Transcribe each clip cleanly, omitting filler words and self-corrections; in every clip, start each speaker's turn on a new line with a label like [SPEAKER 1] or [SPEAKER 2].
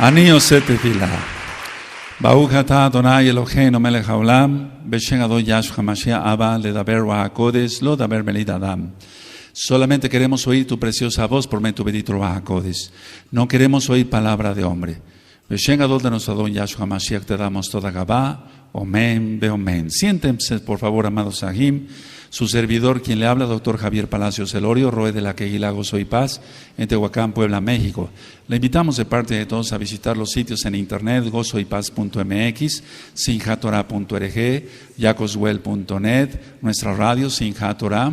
[SPEAKER 1] אני עושה תפילה. ברוך אתה אדוני אלוהינו מלך העולם, בשם אדוני ישוע המשיח אבא, לדבר רוח הקודש, לא דבר בלית אדם. Solamente queremos oír tu preciosa voz por medio de tu bendito Ruach HaKodesh. No queremos oír palabra de hombre. Beshen Gadol de nuestro Adón Yahshua Mashiach, te damos toda Gabá. Omen, be omen. Siéntense, por favor, amados Sahim. Su servidor, quien le habla, doctor Javier Palacios Elorio, Roe de la Queguila, Gozo y Paz, en Tehuacán, Puebla, México. Le invitamos de parte de todos a visitar los sitios en internet, gozoypaz.mx, sinjatorah.org, yacoswell.net, nuestra radio, Sinjatorah.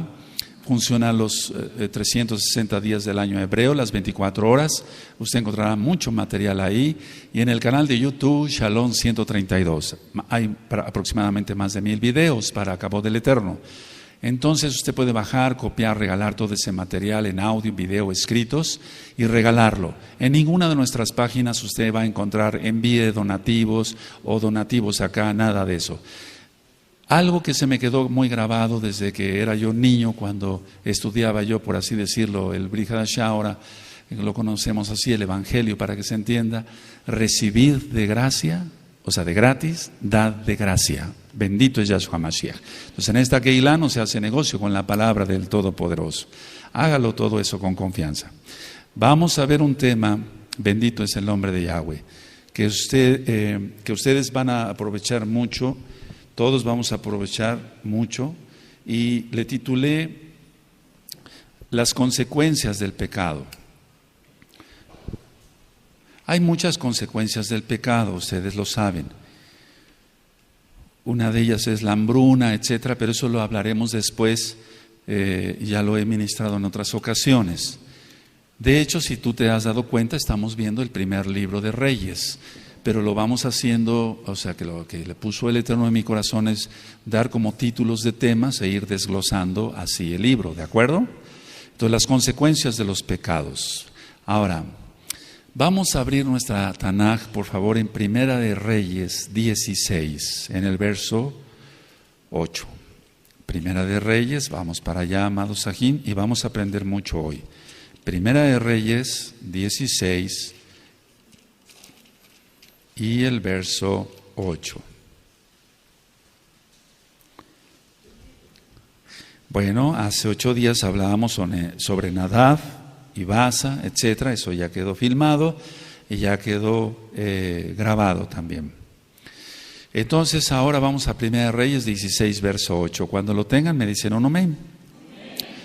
[SPEAKER 1] Funciona los 360 días del año hebreo, las 24 horas. Usted encontrará mucho material ahí. Y en el canal de YouTube, Shalom 132. Hay aproximadamente más de 1000 videos para Cabo del Eterno. Entonces usted puede bajar, copiar, regalar todo ese material en audio, video, escritos y regalarlo. En ninguna de nuestras páginas usted va a encontrar envíe donativos o donativos acá, nada de eso. Algo que se me quedó muy grabado desde que era yo niño, cuando estudiaba yo, por así decirlo, el Brit Hadashah, ahora lo conocemos así, el Evangelio, para que se entienda: recibid de gracia, o sea, de gratis, dad de gracia. Bendito es Yahshua Mashiach. Entonces, en esta Keilah no se hace negocio con la palabra del Todopoderoso. Hágalo todo eso con confianza. Vamos a ver un tema, bendito es el nombre de Yahweh, que ustedes van a aprovechar mucho. Todos vamos a aprovechar mucho, y le titulé Las consecuencias del pecado. Hay muchas consecuencias del pecado, ustedes lo saben. Una de ellas es la hambruna, etcétera, pero eso lo hablaremos después, ya lo he ministrado en otras ocasiones. De hecho, si tú te has dado cuenta, estamos viendo el primer libro de Reyes. Pero lo vamos haciendo, o sea, que lo que le puso el Eterno en mi corazón es dar como títulos de temas e ir desglosando así el libro, ¿de acuerdo? Entonces, las consecuencias de los pecados. Ahora, vamos a abrir nuestra Tanaj, por favor, en Primera de Reyes 16, en el verso 8. Primera de Reyes, vamos para allá, amados Sahim, y vamos a aprender mucho hoy. Primera de Reyes 16, y el verso 8. Bueno, hace 8 días hablábamos sobre Nadab y Basa, etcétera. Eso ya quedó filmado y ya quedó grabado también. Entonces ahora vamos a 1 Reyes 16, verso 8. Cuando lo tengan me dicen un amén.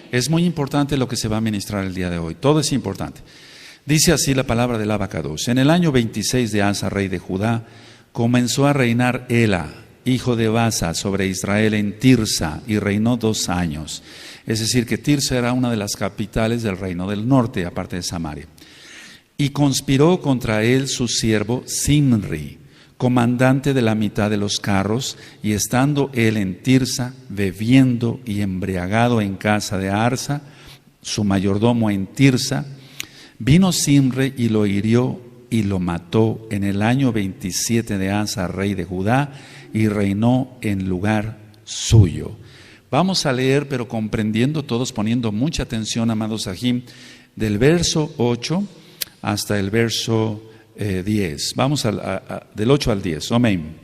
[SPEAKER 1] Es muy importante lo que se va a ministrar el día de hoy. Todo es importante. Dice así la palabra del Abacados: en el año 26 de Asa, rey de Judá, comenzó a reinar Ela, hijo de Basa, sobre Israel en Tirsa, y reinó 2 años. Es decir, que Tirsa era una de las capitales del reino del norte, aparte de Samaria. Y conspiró contra él su siervo Simri, comandante de la mitad de los carros, y estando él en Tirsa, bebiendo y embriagado en casa de Arsa, su mayordomo en Tirsa, vino Simri y lo hirió y lo mató en el año 27 de Asa, rey de Judá, y reinó en lugar suyo. Vamos a leer, pero comprendiendo todos, poniendo mucha atención, amados Sahim, del verso 8 hasta el verso 10. Vamos del 8 al 10. Amén.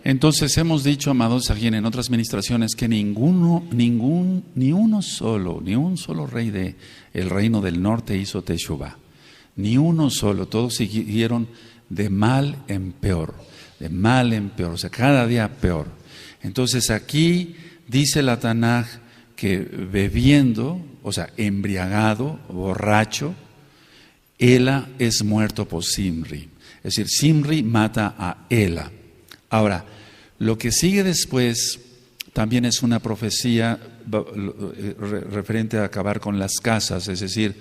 [SPEAKER 1] Entonces hemos dicho, amados Sahim, en otras ministraciones, que ni un solo rey de el reino del norte hizo Teshuvah. Ni uno solo, todos siguieron de mal en peor, o sea, cada día peor. Entonces aquí dice la Tanaj que bebiendo, o sea, embriagado, borracho, Ela es muerto por Simri. Es decir, Simri mata a Ela. Ahora, lo que sigue después también es una profecía referente a acabar con las casas, es decir,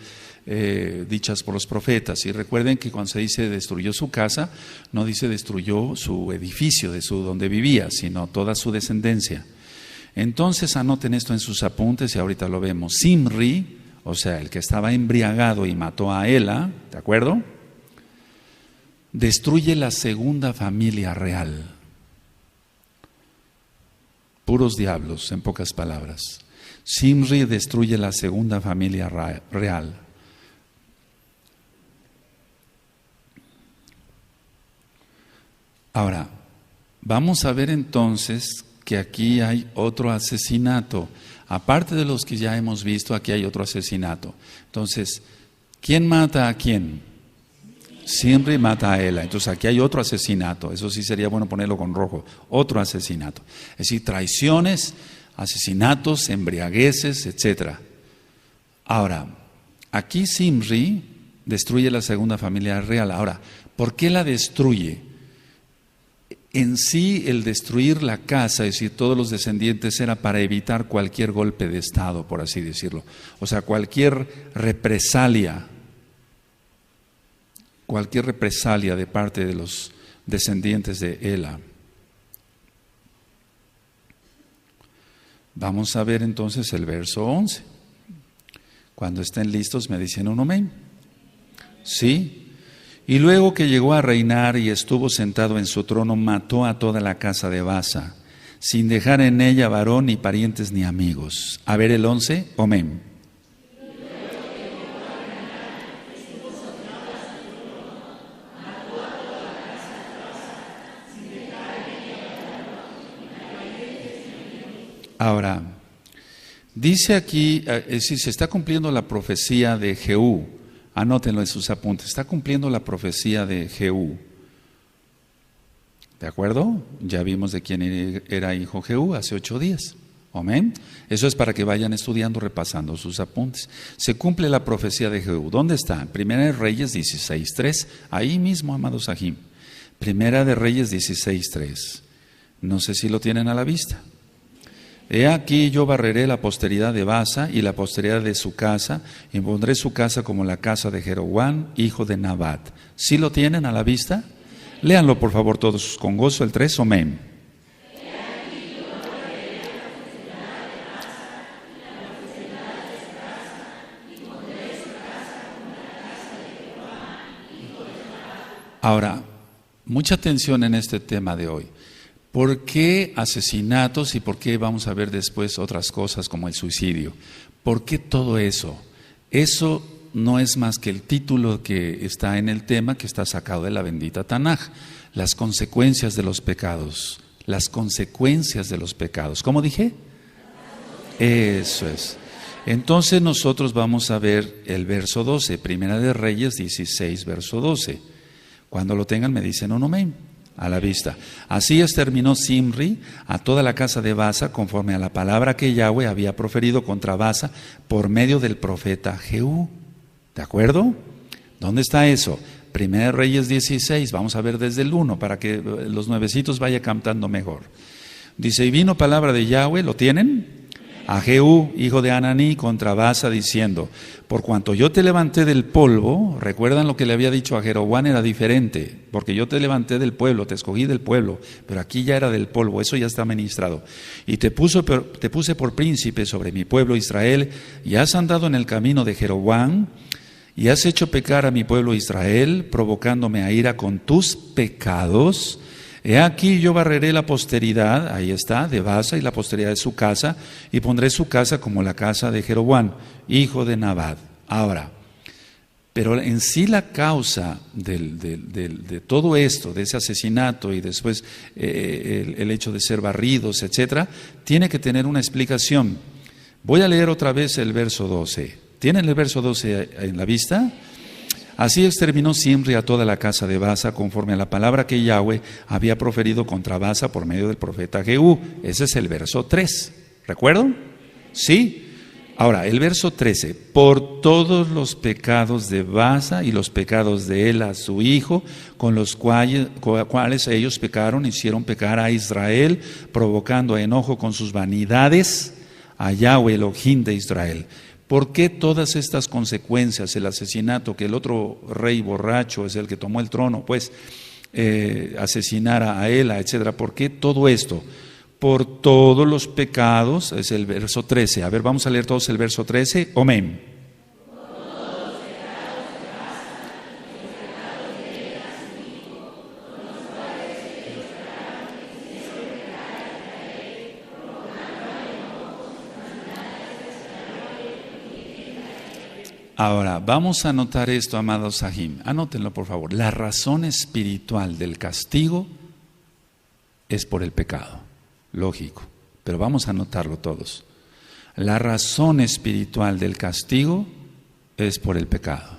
[SPEAKER 1] dichas por los profetas. Y recuerden que cuando se dice destruyó su casa, no dice destruyó su edificio donde vivía, sino toda su descendencia. Entonces anoten esto en sus apuntes y ahorita lo vemos. Zimri, o sea, el que estaba embriagado y mató a Ela, ¿de acuerdo? Destruye la segunda familia real. Puros diablos, en pocas palabras. Zimri destruye la segunda familia real. Ahora, vamos a ver entonces que aquí hay otro asesinato. Aparte de los que ya hemos visto, aquí hay otro asesinato. Entonces, ¿quién mata a quién? Zimri mata a Ela. Entonces aquí hay otro asesinato. Eso sí sería bueno ponerlo con rojo. Otro asesinato. Es decir, traiciones, asesinatos, embriagueces, etc. Ahora, aquí Zimri destruye la segunda familia real. Ahora, ¿por qué la destruye? En sí, el destruir la casa, es decir, todos los descendientes, era para evitar cualquier golpe de Estado, por así decirlo. O sea, cualquier represalia de parte de los descendientes de Ela. Vamos a ver entonces el verso 11. Cuando estén listos me dicen un amén. ¿Sí? Y luego que llegó a reinar y estuvo sentado en su trono, mató a toda la casa de Baasa, sin dejar en ella varón, ni parientes, ni amigos. A ver el 11, amén. Ahora, dice aquí, es decir, se está cumpliendo la profecía de Jehú. Anótenlo en sus apuntes. Está cumpliendo la profecía de Jehú. ¿De acuerdo? Ya vimos de quién era hijo Jehú hace 8 días. Amén. Eso es para que vayan estudiando, repasando sus apuntes. Se cumple la profecía de Jehú. ¿Dónde está? Primera de Reyes 16:3. Ahí mismo, amados Ajim. Primera de Reyes 16:3. No sé si lo tienen a la vista. He aquí yo barreré la posteridad de Baasa y la posteridad de su casa, y pondré su casa como la casa de Jeroboam, hijo de Nabat. ¿Sí lo tienen a la vista? Léanlo por favor todos con gozo, el 3, amén. Ahora, mucha atención en este tema de hoy. ¿Por qué asesinatos y por qué vamos a ver después otras cosas como el suicidio? ¿Por qué todo eso? Eso no es más que el título que está en el tema que está sacado de la bendita Tanaj. Las consecuencias de los pecados. Las consecuencias de los pecados. ¿Cómo dije? Eso es. Entonces nosotros vamos a ver el verso 12, Primera de Reyes 16, verso 12. Cuando lo tengan me dicen un amén. A la vista. Así exterminó Zimri a toda la casa de Baasa conforme a la palabra que Yahweh había proferido contra Baasa por medio del profeta Jehú. ¿De acuerdo? ¿Dónde está eso? Primera de Reyes 16, vamos a ver desde el 1 para que los nuevecitos vayan cantando mejor. Dice, y vino palabra de Yahweh, ¿lo tienen? A Jehú, hijo de Ananí, contra Baasa, diciendo, por cuanto yo te levanté del polvo, recuerdan lo que le había dicho a Jeroboam, era diferente, porque yo te levanté del pueblo, te escogí del pueblo, pero aquí ya era del polvo, eso ya está ministrado. Y te puse por príncipe sobre mi pueblo Israel, y has andado en el camino de Jeroboam, y has hecho pecar a mi pueblo Israel, provocándome a ira con tus pecados. He aquí yo barreré la posteridad, ahí está, de Baasa y la posteridad de su casa, y pondré su casa como la casa de Jeroboam, hijo de Nabat. Ahora, pero en sí la causa de todo esto, de ese asesinato y después el hecho de ser barridos, etcétera, tiene que tener una explicación. Voy a leer otra vez el verso 12. ¿Tienen el verso 12 en la vista? Así exterminó Zimri a toda la casa de Baasa conforme a la palabra que Yahweh había proferido contra Baasa por medio del profeta Jehú. Ese es el verso 3. ¿Recuerdan? Sí. Ahora, el verso 13, por todos los pecados de Baasa y los pecados de Ela, su hijo, con los cuales ellos pecaron, hicieron pecar a Israel, provocando enojo con sus vanidades a Yahweh Elohim de Israel. ¿Por qué todas estas consecuencias? El asesinato, que el otro rey borracho es el que tomó el trono, pues asesinara a Ela, etcétera. ¿Por qué todo esto? Por todos los pecados, es el verso 13. A ver, vamos a leer todos el verso 13. Amén. Ahora, vamos a anotar esto, amados Sahim. Anótenlo, por favor. La razón espiritual del castigo es por el pecado. Lógico, pero vamos a anotarlo todos. La razón espiritual del castigo es por el pecado.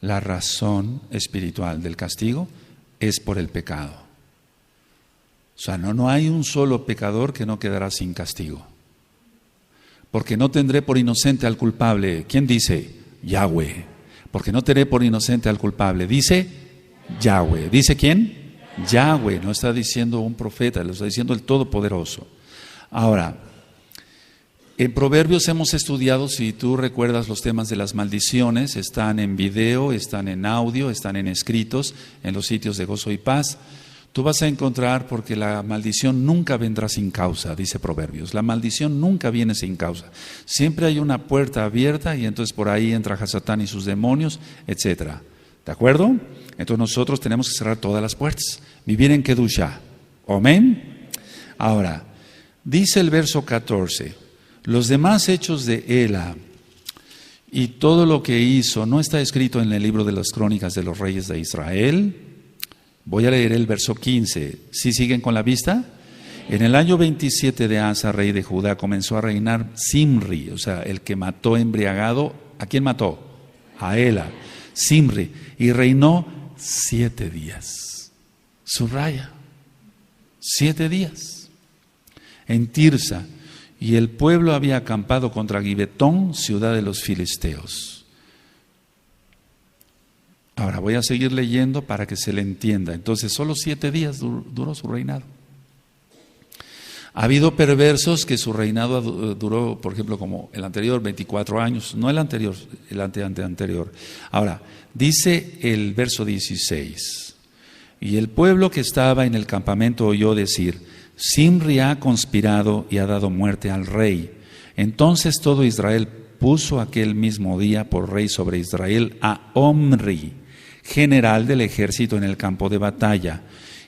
[SPEAKER 1] La razón espiritual del castigo es por el pecado. O sea, no hay un solo pecador que no quedará sin castigo. Porque no tendré por inocente al culpable. ¿Quién dice? Yahweh. Porque no tendré por inocente al culpable. Dice Yahweh. ¿Dice quién? Yahweh. No está diciendo un profeta, lo está diciendo el Todopoderoso. Ahora, en Proverbios hemos estudiado, si tú recuerdas, los temas de las maldiciones. Están en video, están en audio, están en escritos, en los sitios de Gozo y Paz. Tú vas a encontrar, porque la maldición nunca vendrá sin causa, dice Proverbios. La maldición nunca viene sin causa. Siempre hay una puerta abierta y entonces por ahí entra Hasatán y sus demonios, etcétera. ¿De acuerdo? Entonces nosotros tenemos que cerrar todas las puertas. Vivir en Kedusha. Amén. Ahora, dice el verso 14, los demás hechos de Ela y todo lo que hizo, ¿no está escrito en el libro de las crónicas de los reyes de Israel? Voy a leer el verso 15. ¿Sí siguen con la vista? En el año 27 de Asa, rey de Judá, comenzó a reinar Zimri, o sea, el que mató embriagado. ¿A quién mató? A Ela. Zimri. Y reinó 7 días. Subraya. 7 días. En Tirsa. Y el pueblo había acampado contra Gibetón, ciudad de los filisteos. Ahora voy a seguir leyendo para que se le entienda. Entonces, solo 7 días duró su reinado. Ha habido perversos que su reinado duró, por ejemplo, como el anterior, 24 años. No el anterior, el anterior. Ahora, dice el verso 16. Y el pueblo que estaba en el campamento oyó decir, Zimri ha conspirado y ha dado muerte al rey. Entonces todo Israel puso aquel mismo día por rey sobre Israel a Omri, general del ejército en el campo de batalla.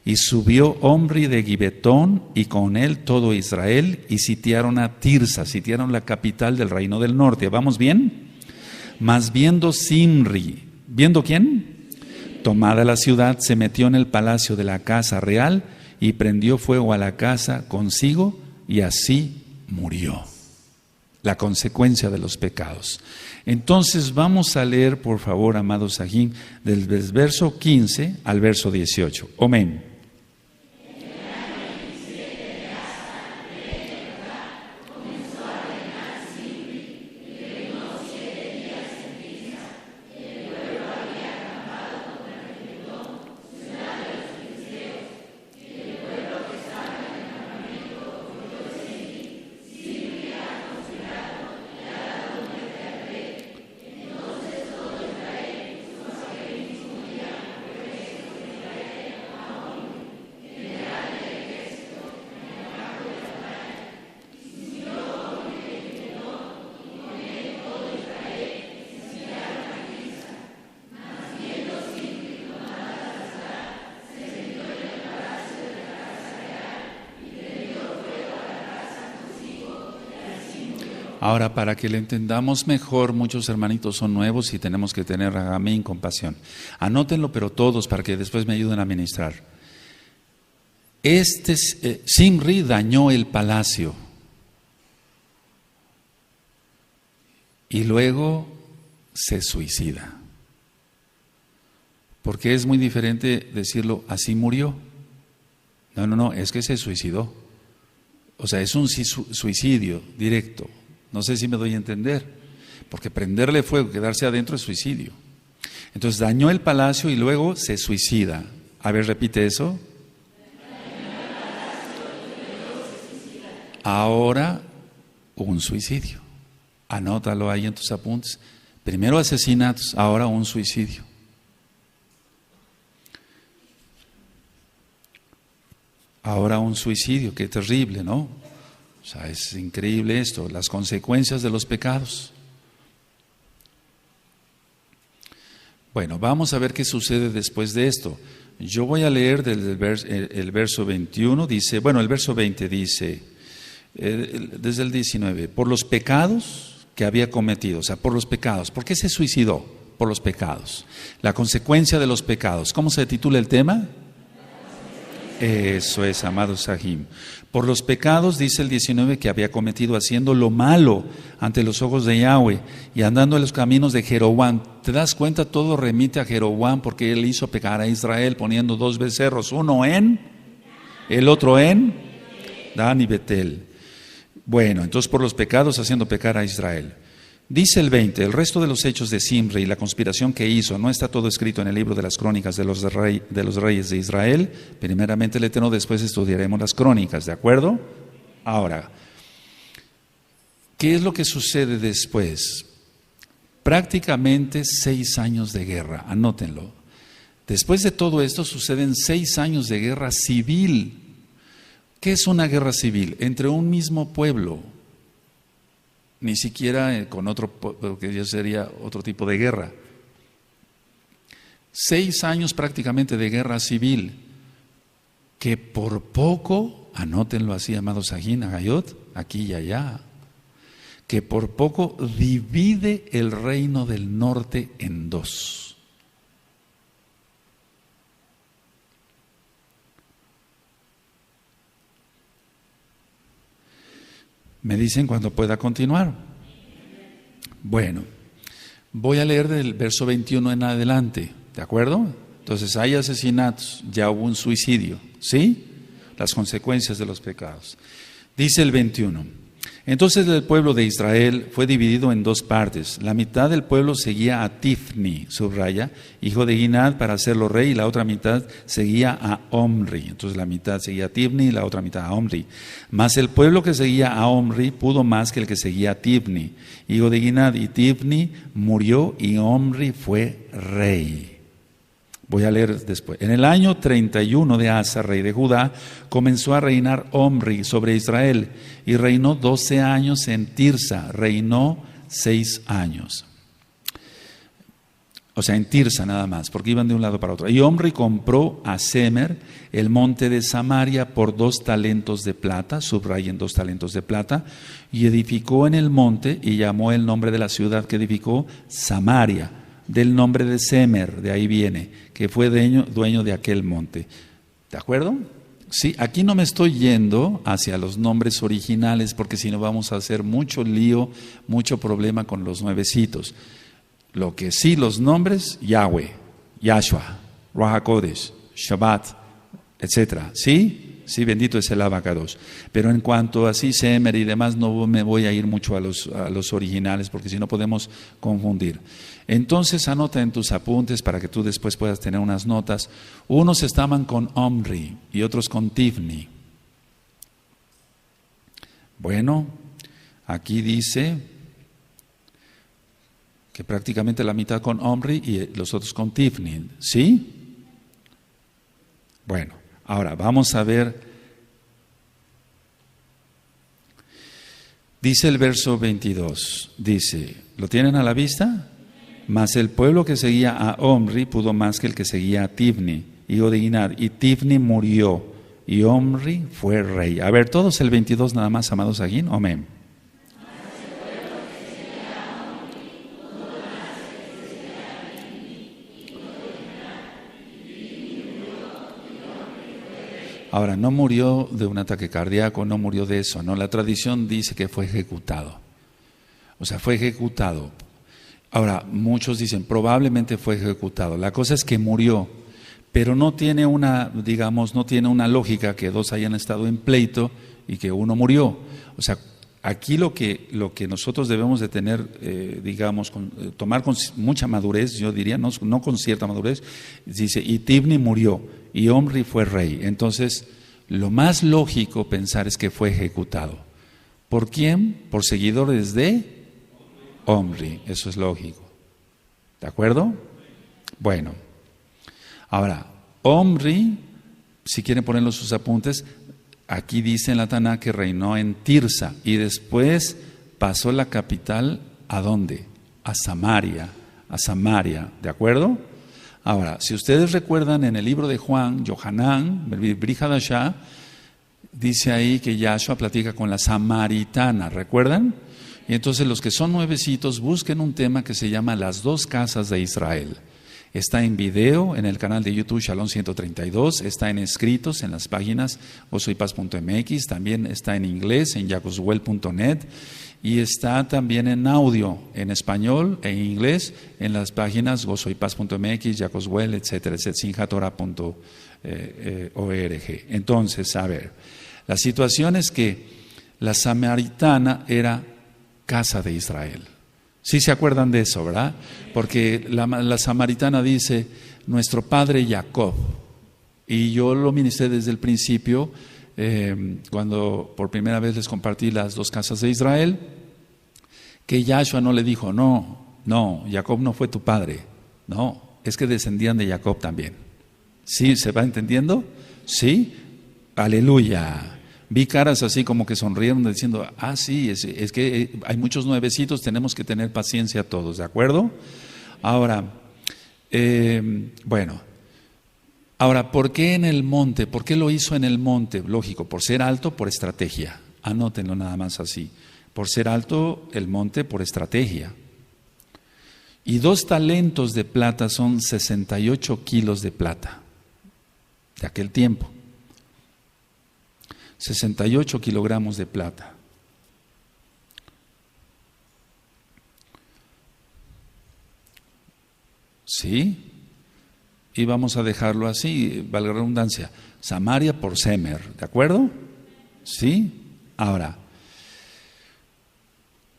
[SPEAKER 1] Y subió Omri de Gibetón y con él todo Israel y sitiaron a Tirsa, sitiaron la capital del reino del norte. ¿Vamos bien? Mas viendo Zimri, ¿viendo quién? Tomada la ciudad, se metió en el palacio de la casa real y prendió fuego a la casa consigo y así murió. La consecuencia de los pecados. Entonces vamos a leer, por favor, amados Sahim, del verso 15 al verso 18. Amén. Ahora, para que le entendamos mejor, muchos hermanitos son nuevos y tenemos que tener amén, compasión. Anótenlo, pero todos, para que después me ayuden a ministrar. Zimri dañó el palacio y luego se suicida. Porque es muy diferente decirlo, así murió. No, es que se suicidó. O sea, es un suicidio directo. No sé si me doy a entender, porque prenderle fuego, quedarse adentro es suicidio. Entonces dañó el palacio y luego se suicida. A ver, repite eso. Ahora un suicidio. Anótalo ahí en tus apuntes. Primero asesinatos, ahora un suicidio. Ahora un suicidio, qué terrible, ¿no? O sea, es increíble esto, las consecuencias de los pecados. Bueno, vamos a ver qué sucede después de esto. Yo voy a leer el verso 21, dice, bueno, el verso 20 dice, desde el 19, por los pecados que había cometido, o sea, por los pecados. ¿Por qué se suicidó? Por los pecados. La consecuencia de los pecados. ¿Cómo se titula el tema? Eso es, amados Sahim. Por los pecados, dice el 19, que había cometido haciendo lo malo ante los ojos de Yahweh y andando en los caminos de Jeroboam. ¿Te das cuenta? Todo remite a Jeroboam porque él hizo pecar a Israel poniendo 2 becerros, uno en, el otro en Dan y Betel. Bueno, entonces por los pecados haciendo pecar a Israel. Dice el 20, el resto de los hechos de Zimri y la conspiración que hizo, ¿no está todo escrito en el libro de las crónicas de los reyes de Israel? Primeramente el Eterno, después estudiaremos las crónicas, ¿de acuerdo? Ahora, ¿qué es lo que sucede después? Prácticamente 6 años de guerra, anótenlo. Después de todo esto suceden 6 años de guerra civil. ¿Qué es una guerra civil? Entre un mismo pueblo. Ni siquiera con otro, porque ya sería otro tipo de guerra. 6 años prácticamente de guerra civil, que por poco, anótenlo así, amados Sahim, Agayot, aquí y allá, que por poco divide el reino del norte en 2. Me dicen cuando pueda continuar. Bueno, voy a leer del verso 21 en adelante, ¿de acuerdo? Entonces hay asesinatos, ya hubo un suicidio, ¿sí? Las consecuencias de los pecados. Dice el 21. Entonces el pueblo de Israel fue dividido en 2 partes. La mitad del pueblo seguía a Tifni, subraya, hijo de Ginad, para hacerlo rey, y la otra mitad seguía a Omri. Entonces la mitad seguía a Tifni y la otra mitad a Omri. Mas el pueblo que seguía a Omri pudo más que el que seguía a Tifni, hijo de Ginad, y Tifni murió y Omri fue rey. Voy a leer después. En el año 31 de Asa, rey de Judá, comenzó a reinar Omri sobre Israel y reinó 12 años en Tirsa, reinó 6 años. O sea, en Tirsa nada más, porque iban de un lado para otro. Y Omri compró a Semer, el monte de Samaria, por 2 talentos de plata, subrayen 2 talentos de plata, y edificó en el monte y llamó el nombre de la ciudad que edificó Samaria, del nombre de Semer, de ahí viene, que fue dueño de aquel monte. ¿De acuerdo? Sí, aquí no me estoy yendo hacia los nombres originales, porque si no vamos a hacer mucho lío, mucho problema con los nuevecitos. Lo que sí, los nombres, Yahweh, Yahshua, Ruach HaKodesh, Shabbat, etc. ¿Sí? Sí, bendito es el Abacados. Pero en cuanto a Semer y demás, no me voy a ir mucho a los originales, porque si no podemos confundir. Entonces anota en tus apuntes para que tú después puedas tener unas notas. Unos estaban con Omri y otros con Tifni. Bueno, aquí dice que prácticamente la mitad con Omri y los otros con Tifni. ¿Sí? Bueno, ahora vamos a ver. Dice el verso 22, dice, ¿lo tienen a la vista? Mas el pueblo que seguía a Omri pudo más que el que seguía a Tifni, hijo de Ginad, y Tifni murió, y Omri fue rey. A ver, todos el 22 nada más, amados Sahim, amén. Ahora, no murió de un ataque cardíaco, no murió de eso, no, la tradición dice que fue ejecutado. O sea, fue ejecutado. Ahora, muchos dicen, probablemente fue ejecutado. La cosa es que murió, pero no tiene una, digamos, no tiene una lógica que dos hayan estado en pleito y que uno murió. O sea, aquí lo que nosotros debemos de tener, digamos, tomar con mucha madurez, yo diría, no con cierta madurez, dice, y Tibni murió, y Omri fue rey. Entonces, lo más lógico pensar es que fue ejecutado. ¿Por quién? Por seguidores de Omri, eso es lógico. ¿De acuerdo? Bueno, ahora, Omri, si quieren ponerlo en sus apuntes, aquí dice en la Taná que reinó en Tirsa y después pasó la capital ¿a dónde? A Samaria, ¿de acuerdo? Ahora, si ustedes recuerdan en el libro de Juan, Yohanan, Bri Hadashah, dice ahí que Yahshua platica con la samaritana, ¿recuerdan? Y entonces los que son nuevecitos busquen un tema que se llama Las dos casas de Israel. Está en video en el canal de YouTube Shalom 132, está en escritos en las páginas gozoypaz.mx, también está en inglés en jacoswell.net y está también en audio en español e inglés en las páginas gozoypaz.mx, jacoswell, etcétera, sinjatora.org. Entonces, a ver, la situación es que la samaritana era casa de Israel. Sí se acuerdan de eso, ¿verdad? Porque la samaritana dice, nuestro padre Jacob, y yo lo ministré desde el principio, cuando por primera vez les compartí las dos casas de Israel, que Yahshua no le dijo, no, Jacob no fue tu padre, no, es que descendían de Jacob también. ¿Sí? ¿Se va entendiendo? ¿Sí? Aleluya. Vi caras así como que sonrieron diciendo, sí, es que hay muchos nuevecitos, tenemos que tener paciencia todos, ¿de acuerdo? Ahora, ahora, ¿por qué en el monte? ¿Por qué lo hizo en el monte? Lógico, por ser alto, por estrategia. Anótenlo nada más así. Por ser alto el monte, por estrategia. Y 2 talentos de plata son 68 kilos de plata de aquel tiempo. 68 kilogramos de plata. ¿Sí? Y vamos a dejarlo así, valga la redundancia. Samaria por Semer, ¿de acuerdo? ¿Sí? Ahora,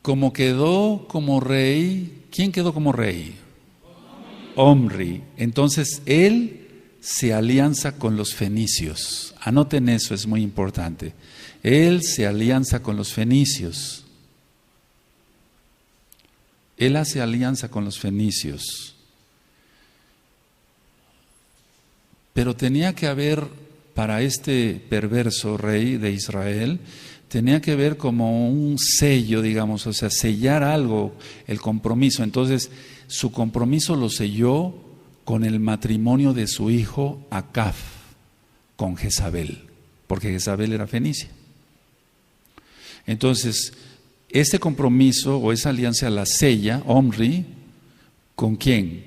[SPEAKER 1] como quedó como rey, ¿quién quedó como rey? Omri. Entonces, él se alianza con los fenicios. Anoten eso, es muy importante. Él se alianza con los fenicios. Él hace alianza con los fenicios. Pero tenía que haber, para este perverso rey de Israel, tenía que haber como un sello, digamos, o sea, sellar algo, el compromiso. Entonces, su compromiso lo selló con el matrimonio de su hijo Acab con Jezabel, porque Jezabel era fenicia. Entonces, este compromiso o esa alianza la sella Omri, ¿con quién?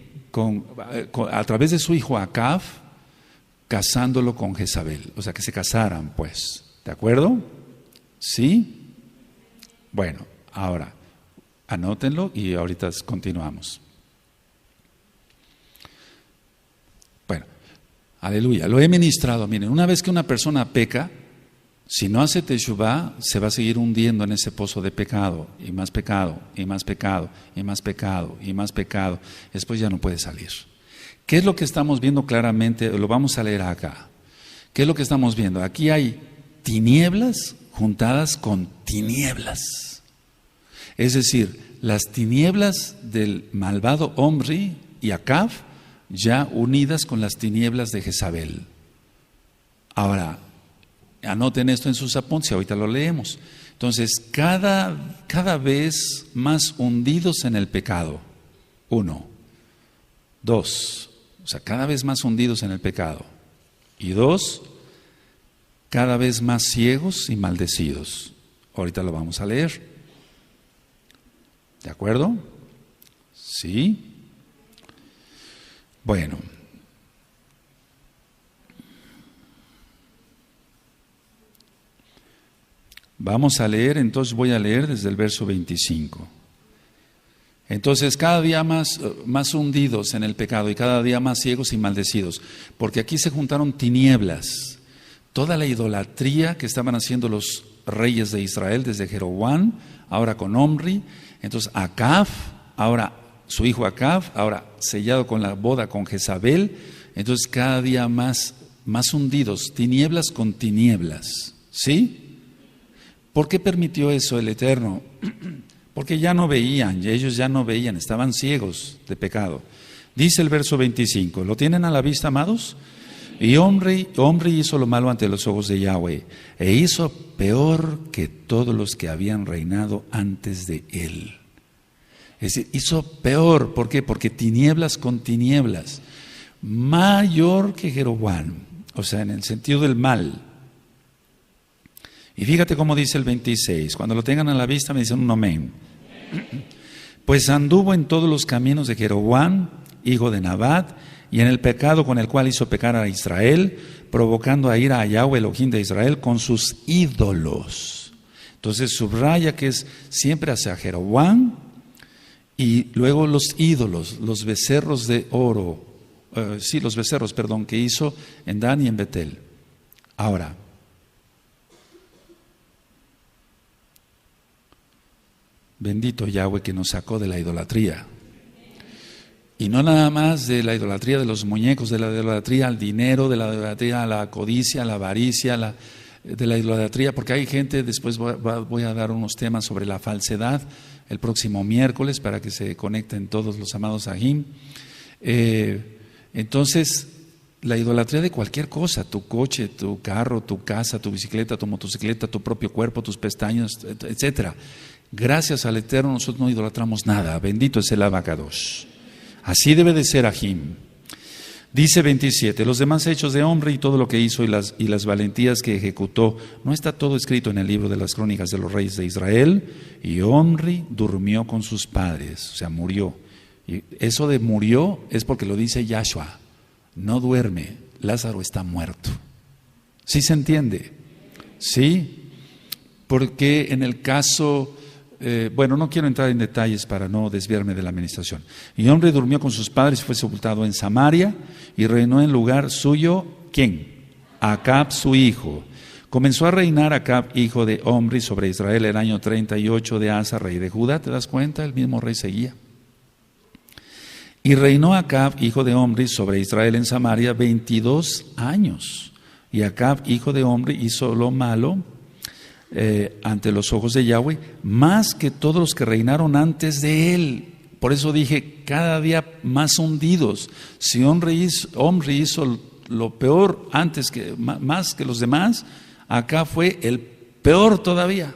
[SPEAKER 1] A través de su hijo Acab, casándolo con Jezabel, o sea, que se casaran, pues, ¿de acuerdo? ¿Sí? Bueno, ahora, anótenlo y ahorita continuamos. Bueno, aleluya, lo he ministrado. Miren, una vez que una persona peca, si no hace teshuvá, se va a seguir hundiendo en ese pozo de pecado, y más pecado, y más pecado, y más pecado, y más pecado. Después ya no puede salir. ¿Qué es lo que estamos viendo claramente? Lo vamos a leer acá. ¿Qué es lo que estamos viendo? Aquí hay tinieblas juntadas con tinieblas. Es decir, las tinieblas del malvado Omri y Acab ya unidas con las tinieblas de Jezabel. Ahora, anoten esto en sus apuntes y ahorita lo leemos. Entonces, cada vez más hundidos en el pecado. 1. 2. O sea, cada vez más hundidos en el pecado. Y 2. Cada vez más ciegos y maldecidos. Ahorita lo vamos a leer. ¿De acuerdo? ¿Sí? Bueno. Vamos a leer, entonces voy a leer desde el verso 25. Entonces cada día más hundidos en el pecado y cada día más ciegos y maldecidos, porque aquí se juntaron tinieblas, toda la idolatría que estaban haciendo los reyes de Israel desde Jeroboam, ahora con Omri, entonces Acab, ahora su hijo Acab, ahora sellado con la boda con Jezabel, entonces cada día más hundidos, tinieblas con tinieblas, ¿sí? ¿Por qué permitió eso el Eterno? Porque ya no veían, y ellos ya no veían, estaban ciegos de pecado. Dice el verso 25, ¿lo tienen a la vista, amados? Y Omri hizo lo malo ante los ojos de Yahweh, e hizo peor que todos los que habían reinado antes de él. Es decir, hizo peor, ¿por qué? Porque tinieblas con tinieblas, mayor que Jeroboam, o sea, en el sentido del mal. Y fíjate cómo dice el 26, cuando lo tengan a la vista me dicen un amén. Pues anduvo en todos los caminos de Jeroboam, hijo de Nabat, y en el pecado con el cual hizo pecar a Israel, provocando a ira a Yahweh, Elohim de Israel, con sus ídolos. Entonces subraya que es siempre hacia Jeroboam, y luego los ídolos, los becerros de oro, los becerros, que hizo en Dan y en Betel. Ahora, bendito Yahweh que nos sacó de la idolatría. Y no nada más de la idolatría de los muñecos, de la idolatría al dinero, de la idolatría a la codicia, a la avaricia, de la idolatría, porque hay gente, después voy a dar unos temas sobre la falsedad el próximo miércoles para que se conecten todos los amados Ahim. Entonces, la idolatría de cualquier cosa, tu coche, tu carro, tu casa, tu bicicleta, tu motocicleta, tu propio cuerpo, tus pestañas, etcétera. Gracias al Eterno nosotros no idolatramos nada. Bendito es el Abacadosh. Así debe de ser Ahim. Dice 27, los demás hechos de Omri y todo lo que hizo y las valentías que ejecutó, ¿no está todo escrito en el libro de las crónicas de los reyes de Israel? Y Omri durmió con sus padres, o sea, murió. Y eso de murió es porque lo dice Yahshua, no duerme, Lázaro está muerto. ¿Sí se entiende? ¿Sí? Porque en el caso... no quiero entrar en detalles para no desviarme de la administración. Y Omri durmió con sus padres y fue sepultado en Samaria y reinó en lugar suyo, ¿quién? Acab su hijo. Comenzó a reinar Acab, hijo de Omri, sobre Israel el año 38 de Asa, rey de Judá. ¿Te das cuenta? El mismo rey seguía. Y reinó Acab, hijo de Omri, sobre Israel en Samaria 22 años. Y Acab, hijo de Omri, hizo lo malo ante los ojos de Yahweh, más que todos los que reinaron antes de él. Por eso dije, cada día más hundidos. Si Omri hizo lo peor más que los demás, acá fue el peor todavía.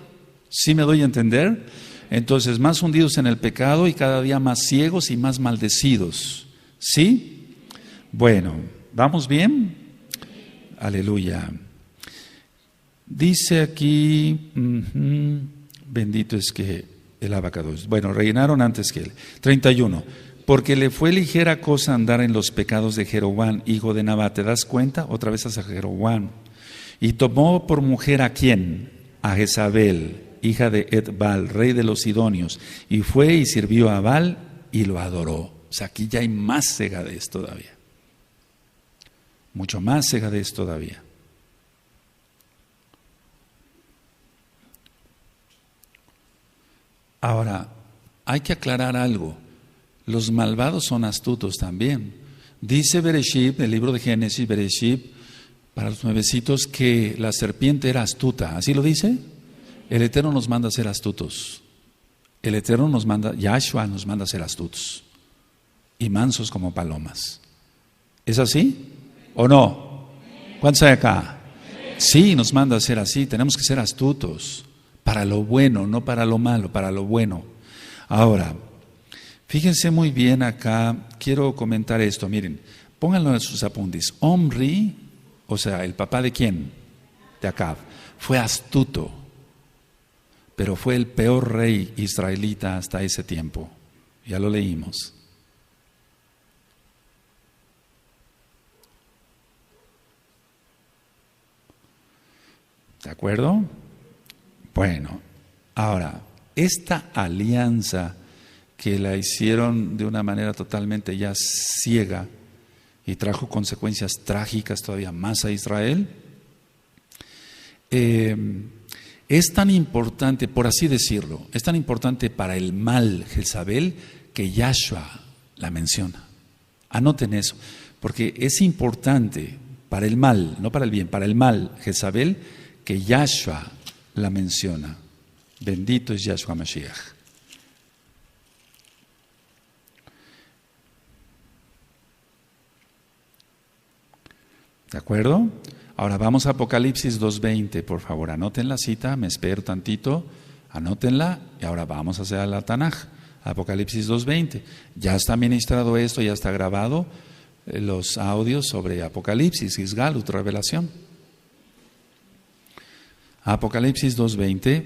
[SPEAKER 1] ¿Sí me doy a entender? Entonces, más hundidos en el pecado y cada día más ciegos y más maldecidos. ¿Sí? Bueno, ¿vamos bien? Aleluya. Dice aquí, bendito es que el Abacados. Bueno, reinaron antes que él. 31. Porque le fue ligera cosa andar en los pecados de Jeroboam, hijo de Nabat. ¿Te das cuenta? Otra vez hacia Jeroboam. Y tomó por mujer ¿a quién? A Jezabel, hija de Etbal, rey de los Sidonios. Y fue y sirvió a Baal y lo adoró. O sea, aquí ya hay más cegadez todavía. Mucho más cegadez todavía. Ahora, hay que aclarar algo. Los malvados son astutos también. Dice Bereshit, el libro de Génesis, Bereshit, para los nuevecitos, que la serpiente era astuta. ¿Así lo dice? El Eterno nos manda a ser astutos. El Eterno nos manda, Yahshua nos manda a ser astutos. Y mansos como palomas. ¿Es así? ¿O no? ¿Cuántos hay acá? Sí, nos manda a ser así. Tenemos que ser astutos. Para lo bueno, no para lo malo, para lo bueno. Ahora, fíjense muy bien acá, quiero comentar esto, miren, pónganlo en sus apuntes. Omri, o sea, ¿el papá de quién? De Acab, fue astuto, pero fue el peor rey israelita hasta ese tiempo. Ya lo leímos. ¿De acuerdo? Bueno, ahora, esta alianza que la hicieron de una manera totalmente ya ciega y trajo consecuencias trágicas todavía más a Israel. Es tan importante, por así decirlo, es tan importante para el mal Jezabel que Yahshua la menciona. Anoten eso, porque es importante para el mal, no para el bien, para el mal Jezabel que Yahshua la menciona. Bendito es Yahshua Mashiach. ¿De acuerdo? Ahora vamos a Apocalipsis 2:20, por favor, anoten la cita, me espero tantito, anótenla y ahora vamos a hacer la Tanaj, Apocalipsis 2:20. Ya está ministrado esto, ya está grabado los audios sobre Apocalipsis, Isgalut, revelación. Apocalipsis 2:20.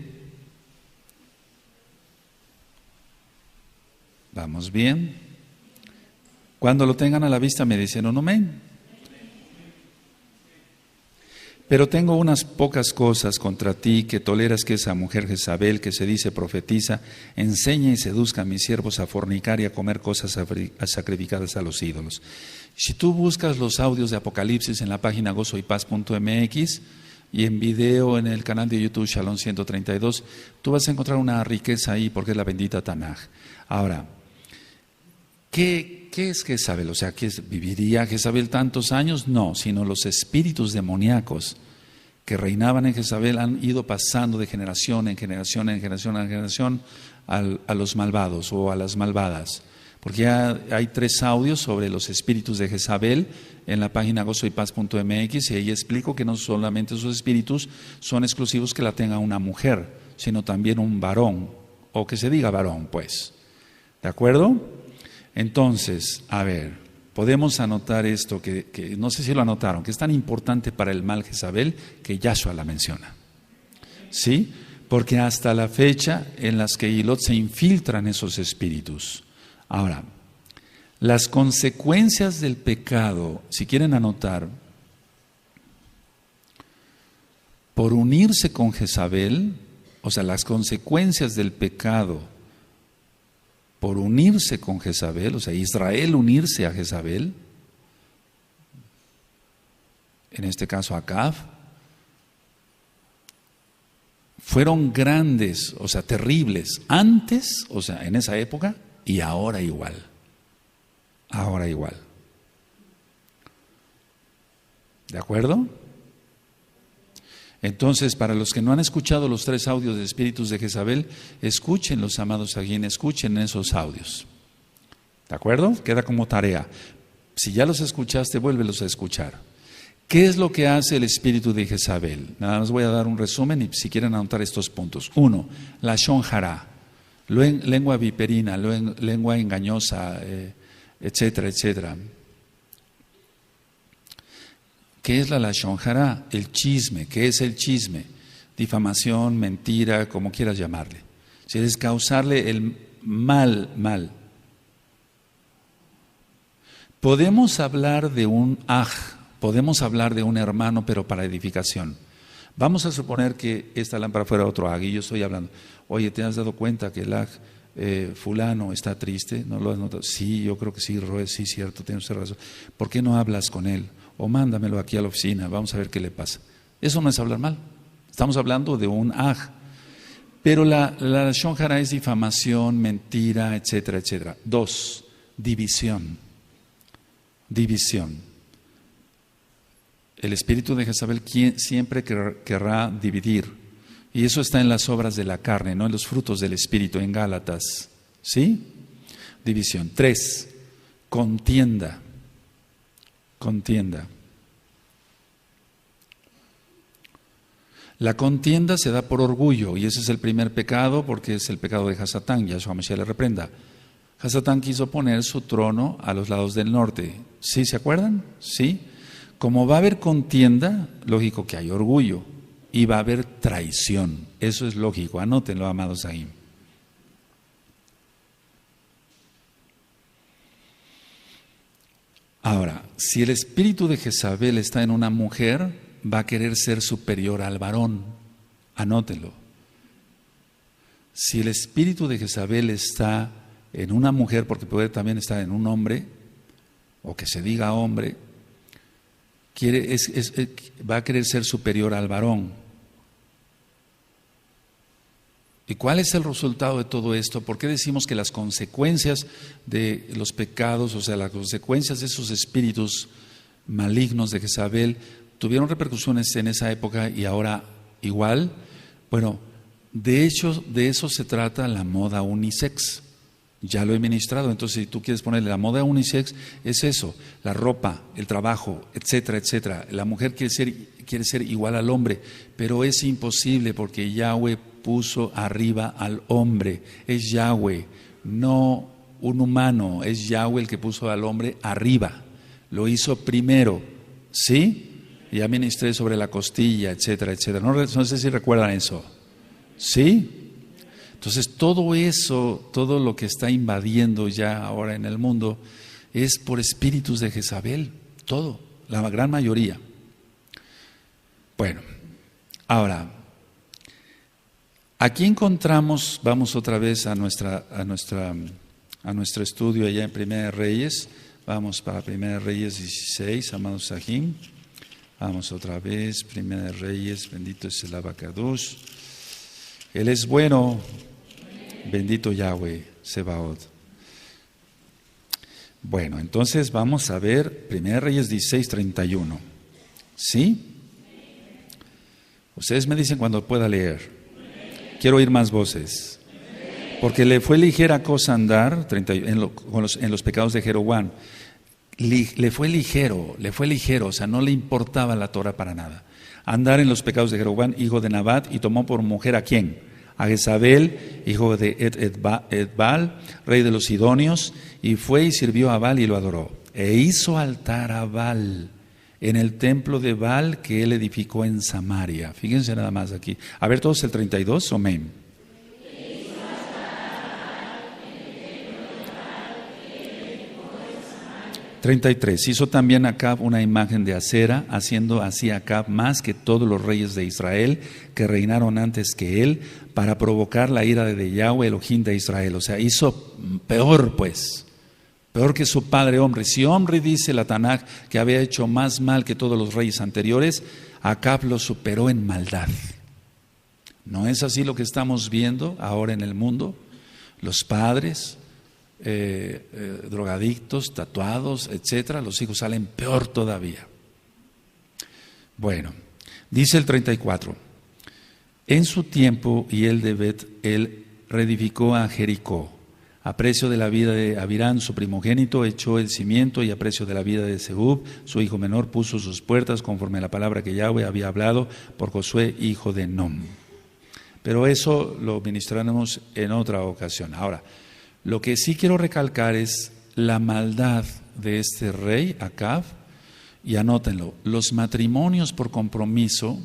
[SPEAKER 1] Vamos bien. Cuando lo tengan a la vista me dicen un amén. Pero tengo unas pocas cosas contra ti, que toleras que esa mujer Jezabel, que se dice profetiza, enseñe y seduzca a mis siervos a fornicar y a comer cosas sacrificadas a los ídolos. Si tú buscas los audios de Apocalipsis en la página gozoypaz.mx y en video en el canal de YouTube Shalom 132, tú vas a encontrar una riqueza ahí porque es la bendita Tanaj. Ahora, ¿qué es Jezabel? O sea, ¿qué viviría Jezabel tantos años? No, sino los espíritus demoníacos que reinaban en Jezabel han ido pasando de generación en generación en generación en generación a los malvados o a las malvadas. Porque ya hay 3 audios sobre los espíritus de Jezabel en la página gozoypaz.mx y ahí explico que no solamente esos espíritus son exclusivos que la tenga una mujer, sino también un varón, o que se diga varón, pues. ¿De acuerdo? Entonces, a ver, podemos anotar esto, que no sé si lo anotaron, que es tan importante para el mal Jezabel que Yahshua la menciona. ¿Sí? Porque hasta la fecha en las que Hilot se infiltran esos espíritus. Ahora, las consecuencias del pecado, si quieren anotar, por unirse con Jezabel, o sea, las consecuencias del pecado por unirse con Jezabel, o sea, Israel unirse a Jezabel, en este caso Acab, fueron grandes, o sea, terribles, antes, o sea, en esa época, y ahora igual. Ahora igual. ¿De acuerdo? Entonces, para los que no han escuchado los 3 audios de espíritus de Jezabel, escuchen los amados Aguín, escuchen esos audios. ¿De acuerdo? Queda como tarea. Si ya los escuchaste, vuélvelos a escuchar. ¿Qué es lo que hace el espíritu de Jezabel? Nada más voy a dar un resumen y si quieren anotar estos puntos. 1, la Lashon Hara, lengua viperina, lengua engañosa, etcétera, etcétera. ¿Qué es la Lashon Hara? El chisme. ¿Qué es el chisme? Difamación, mentira, como quieras llamarle. Si es causarle el mal. Podemos hablar de un podemos hablar de un hermano, pero para edificación. Vamos a suponer que esta lámpara fuera otro y yo estoy hablando. Oye, ¿te has dado cuenta que el fulano está triste? ¿No lo has notado? Sí, yo creo que sí, Roe, sí, cierto, tienes razón. ¿Por qué no hablas con él? O mándamelo aquí a la oficina, vamos a ver qué le pasa. Eso no es hablar mal. Estamos hablando de un Pero la Lashon Hara es difamación, mentira, etcétera, etcétera. 2, división. El espíritu de Jezabel siempre querrá dividir. Y eso está en las obras de la carne, no en los frutos del espíritu, en Gálatas. ¿Sí? División. 3, contienda. La contienda se da por orgullo y ese es el primer pecado porque es el pecado de Hasatán. Yahshua Mashiach le reprenda. Hasatán quiso poner su trono a los lados del norte. ¿Sí se acuerdan? Sí. Como va a haber contienda, lógico que hay orgullo y va a haber traición. Eso es lógico. Anótenlo, amados ahí. Ahora, si el espíritu de Jezabel está en una mujer, va a querer ser superior al varón. Anótenlo. Si el espíritu de Jezabel está en una mujer, porque puede también estar en un hombre, o que se diga hombre, va a querer ser superior al varón. ¿Y cuál es el resultado de todo esto? ¿Por qué decimos que las consecuencias de los pecados, o sea, las consecuencias de esos espíritus malignos de Jezabel, tuvieron repercusiones en esa época y ahora igual? Bueno, de hecho, de eso se trata la moda unisex. Ya lo he ministrado. Entonces, si tú quieres ponerle la moda unisex, es eso: la ropa, el trabajo, etcétera, etcétera. La mujer quiere ser igual al hombre, pero es imposible porque Yahweh puso arriba al hombre. Es Yahweh, no un humano. Es Yahweh el que puso al hombre arriba. Lo hizo primero, ¿sí? Ya ministré sobre la costilla, etcétera, etcétera. No sé si recuerdan eso. ¿Sí? Entonces todo eso, todo lo que está invadiendo ya ahora en el mundo es por espíritus de Jezabel, todo, la gran mayoría. Bueno, ahora, aquí encontramos, vamos otra vez a nuestro estudio allá en Primera de Reyes, vamos para Primera de Reyes 16, amados Sahim, vamos otra vez, Primera de Reyes, bendito es el Abacados. Él es bueno, bendito Yahweh, Sebaot. Bueno, entonces vamos a ver 1 Reyes 16, 31. ¿Sí? Ustedes me dicen cuando pueda leer. Quiero oír más voces. Porque le fue ligera cosa andar en los pecados de Jeroboam. Le fue ligero, o sea, no le importaba la Torah para nada. Andar en los pecados de Jeroboam, hijo de Nabat, y tomó por mujer ¿a quién? A Jezabel, hijo de Edbaal, rey de los Sidonios, y fue y sirvió a Baal y lo adoró. E hizo altar a Baal en el templo de Baal que él edificó en Samaria. Fíjense nada más aquí. A ver todos el 32, amén. 33. Hizo también Acab una imagen de acera, haciendo así Acab más que todos los reyes de Israel que reinaron antes que él, para provocar la ira de Yahweh, Elohim de Israel. O sea, hizo peor, pues, peor que su padre hombre. Si hombre dice la Tanaj que había hecho más mal que todos los reyes anteriores, Acab lo superó en maldad. ¿No es así lo que estamos viendo ahora en el mundo? Los padres drogadictos, tatuados, etcétera, los hijos salen peor todavía. Bueno, dice el 34. En su tiempo, y él reedificó a Jericó. A precio de la vida de Abirán, su primogénito, echó el cimiento, y a precio de la vida de Segub, su hijo menor, puso sus puertas conforme a la palabra que Yahweh había hablado por Josué, hijo de Nom. Pero eso lo ministraremos en otra ocasión. Ahora, lo que sí quiero recalcar es la maldad de este rey, Acab, y anótenlo: los matrimonios por compromiso,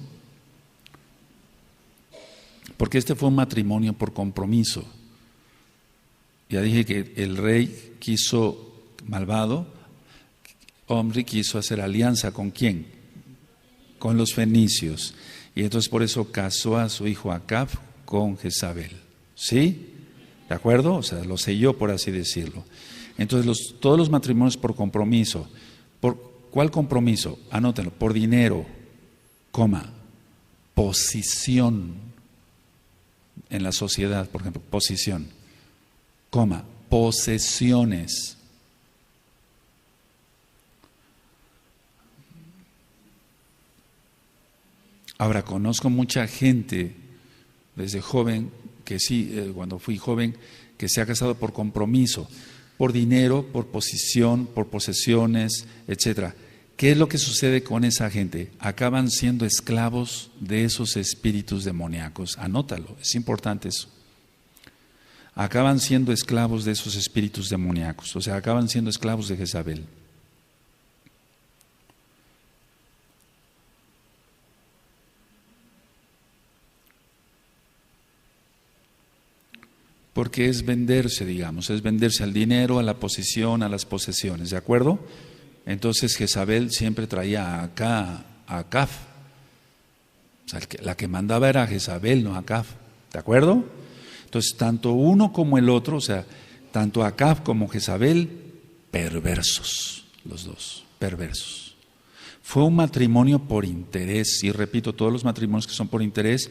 [SPEAKER 1] porque este fue un matrimonio por compromiso. Ya dije que el rey malvado, Omri, quiso hacer alianza ¿con quién? Con los fenicios. Y entonces por eso casó a su hijo Acab con Jezabel. ¿Sí? ¿De acuerdo? O sea, lo selló, por así decirlo. Entonces, todos los matrimonios por compromiso. ¿Por cuál compromiso? Anótenlo: por dinero, posición en la sociedad, por ejemplo, posición, posesiones. Ahora, conozco mucha gente desde joven, que sí, cuando fui joven, que se ha casado por compromiso, por dinero, por posición, por posesiones, etcétera. ¿Qué es lo que sucede con esa gente? Acaban siendo esclavos de esos espíritus demoníacos. Anótalo, es importante eso. Acaban siendo esclavos de esos espíritus demoníacos, o sea, acaban siendo esclavos de Jezabel. Porque es venderse, digamos, es venderse al dinero, a la posición, a las posesiones, ¿de acuerdo? Entonces Jezabel siempre traía acá a Acab. O sea, la que mandaba era Jezabel, no Acab, ¿de acuerdo? Entonces, tanto uno como el otro, o sea, tanto Acab como Jezabel, perversos, los dos, perversos. Fue un matrimonio por interés, y repito, todos los matrimonios que son por interés,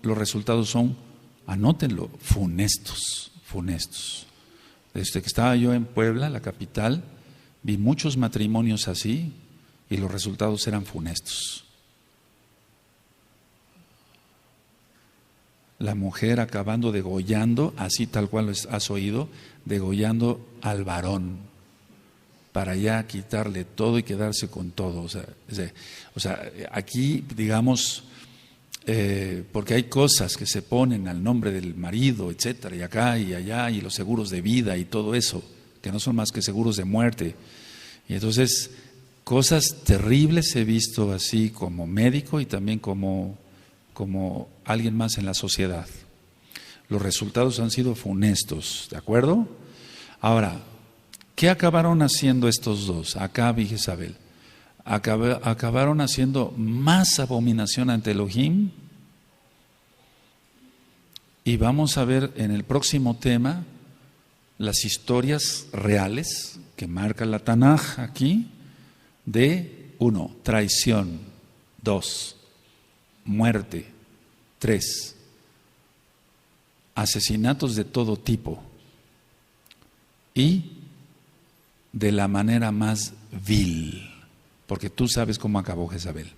[SPEAKER 1] los resultados son, anótenlo, funestos, funestos. Desde que estaba yo en Puebla, la capital, vi muchos matrimonios así y los resultados eran funestos. La mujer acabando degollando, así tal cual has oído, degollando al varón, para ya quitarle todo y quedarse con todo. O sea, aquí, digamos, porque hay cosas que se ponen al nombre del marido, etcétera, y acá y allá, y los seguros de vida y todo eso, que no son más que seguros de muerte. Y entonces, cosas terribles he visto así como médico y también como alguien más en la sociedad. Los resultados han sido funestos, ¿de acuerdo? Ahora, ¿qué acabaron haciendo estos dos, Acab y Jezabel? Acabaron haciendo más abominación ante Elohim. Y vamos a ver en el próximo tema las historias reales que marca la Tanaj aquí de 1, traición, 2, muerte, 3, asesinatos de todo tipo y de la manera más vil, porque tú sabes cómo acabó Jezabel.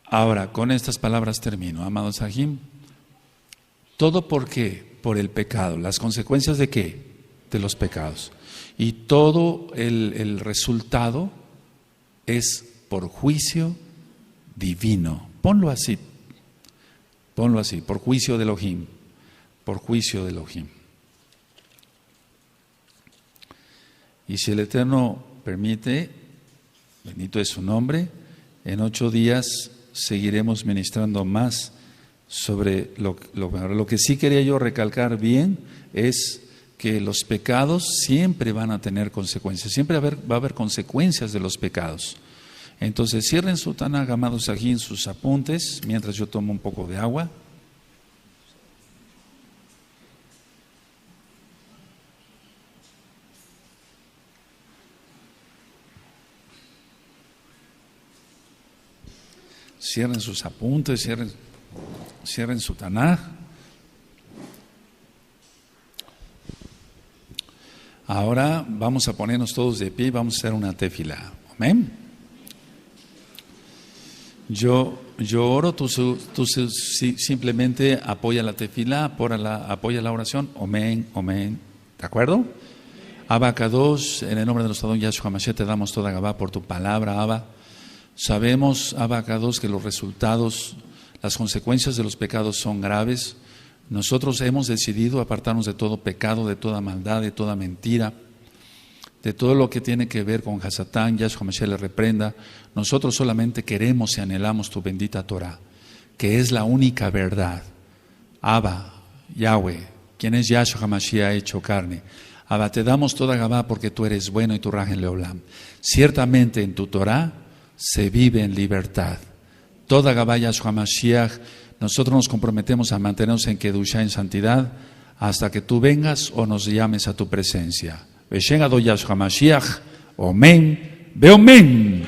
[SPEAKER 1] Ahora, con estas palabras termino, amados Sahim. ¿Todo por qué? Por el pecado. ¿Las consecuencias de qué? De los pecados. Y todo el resultado es por juicio divino. Ponlo así, por juicio de Elohim, por juicio de Elohim. Y si el Eterno permite, bendito es su nombre, en 8 días seguiremos ministrando más sobre lo que sí quería yo recalcar bien es que los pecados siempre van a tener consecuencias, siempre va a haber consecuencias de los pecados. Entonces cierren su Tanaj, amados aquí en sus apuntes, mientras yo tomo un poco de agua. Cierren sus apuntes, cierren su Tanaj. Ahora vamos a ponernos todos de pie y vamos a hacer una tefila. Amén. Yo oro, tú simplemente apoya la tefila, apoya la oración. Amén, amén. ¿De acuerdo? Abba Kadosh, en el nombre de nuestro Adón Yahshua Mashiach, te damos toda Gabá por tu palabra, Abba. Sabemos, Abba Kadosh, que los resultados, las consecuencias de los pecados son graves. Nosotros hemos decidido apartarnos de todo pecado, de toda maldad, de toda mentira, de todo lo que tiene que ver con Hasatán. Yahshua Mashiach le reprenda. Nosotros solamente queremos y anhelamos tu bendita Torah, que es la única verdad. Abba, Yahweh, quien es Yahshua Mashiach hecho carne. Abba, te damos toda Gabá porque tú eres bueno y tu Rajen Leolam. Ciertamente en tu Torah se vive en libertad. Toda Gabá Yahshua Mashiach, nosotros nos comprometemos a mantenernos en Kedushá, en santidad, hasta que tú vengas o nos llames a tu presencia. Beshen Ado Yahshua Mashiach, Omen, Beomen.